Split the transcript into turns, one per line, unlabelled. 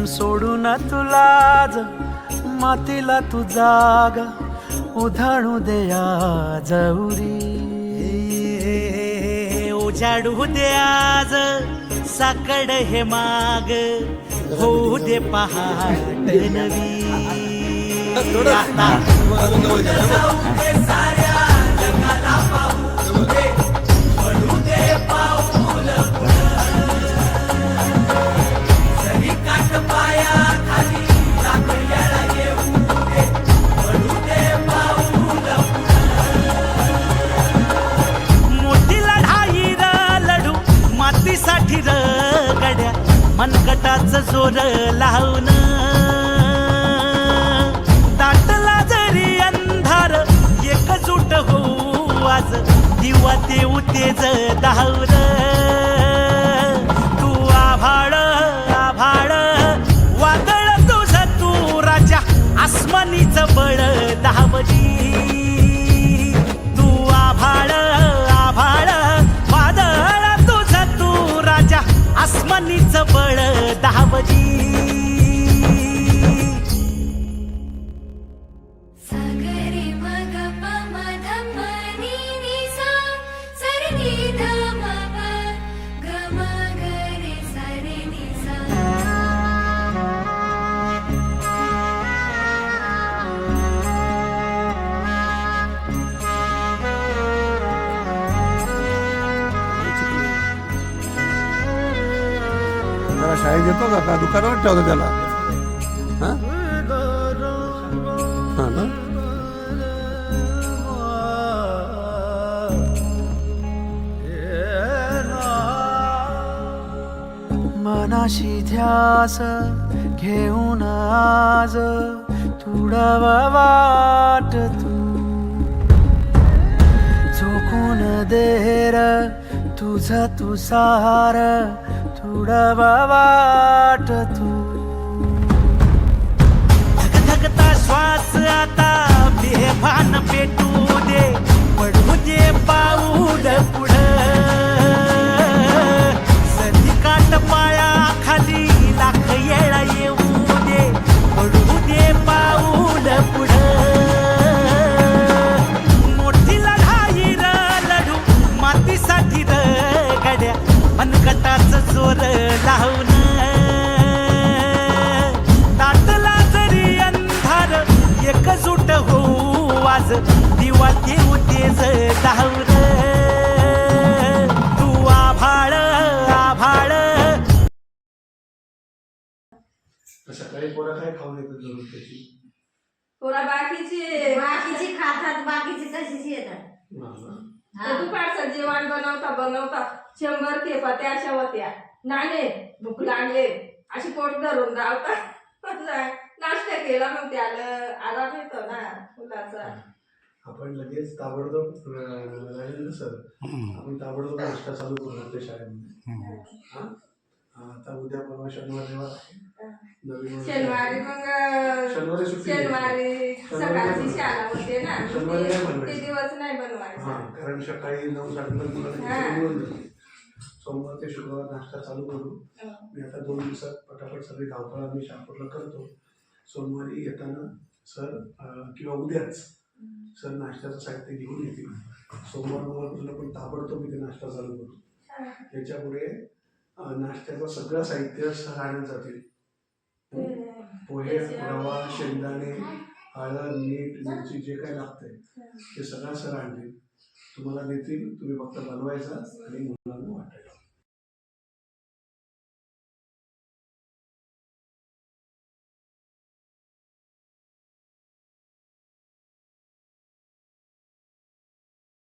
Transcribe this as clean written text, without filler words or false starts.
सोडून तुलाज मातीला तू जागा उधाणू दे आज उरी उजाडू दे आज साकड हे माग होऊ दे पहाट नवी साठी र गड्या मनकटाच जोर लावून दाटला जरी अंधार एकजूट हो आज दिवा देऊ तेज धावर तू आभाळ आभाळ वादळ तुझ तू राजा आसमानीच बळ धावली तू आभाळ आभाळ आसमानीच बळ धावली
सागरी मग पम धम नी नी सा सरनी धम प गम गरे सरे नी सा
शाळेत येतो का दुकानावर ठेवतो त्याला हा ना
मनाशी ध्यास घेऊन आज तुडवा वाट तू झोकून देर तुझा तू सार तुडवा वाट तू धगधगता श्वास आता बेभान पेटू दे पडू दे पाऊल पुढं सधी काट पाया खाली लाख येळा येऊ दे पडू दे पाऊल पुढं मोठी लढाई र लढू मातीसाठी र गड्या मनकटाच जोर लावून दाटला जरी अंधार एकजूट हो आज दिवा देऊ तेज धावर तू आभाळ आभाळ
सकाळी पोरा काय खाऊन येतात जरूर त्याची
पोरा बाकीची खातात बाकीची तशीच येतात दुपारचं जेवण बनवता 100 खेपा त्या अशा होत्या नाणे भूक लागले अशी पोट धरून धावतात नाश्ता केला मग त्याला आराम येतो ना मुलाचा
आपण लगेच ताबडतोब राजेंद्र सर आपण ताबडतोब नाश्ता चालू करू आपल्या शाळेमध्ये आता उद्या परवा शनिवार रविवार आहे नवीन
शनिवारी मग शनिवारी सकाळची शाळा होते ना ते दिवस नाही बनवायचे
कारण सकाळी 9:30 मुलांना सोमवार ते शुक्रवार नाश्ता चालू करू मी आता 2 दिवसात पटापट सगळी धावपळ आम्ही शहापूरला करतो सोमवारी येताना सर किंवा उद्याच सर नाश्त्याचं साहित्य घेऊन येतील सोमवारपासून आपण ताबडतोब इथे नाश्ता चालू करू त्याच्यापुढे नाश्त्याचं सगळं साहित्य सर आणत जातील पोहे रवा शेंगदाणे हळद मीठ मिरची जे काय लागतंय ते सगळं सर आणतील तुम्हाला देतील तुम्ही फक्त बनवायचा आणि मुलांना वाटायला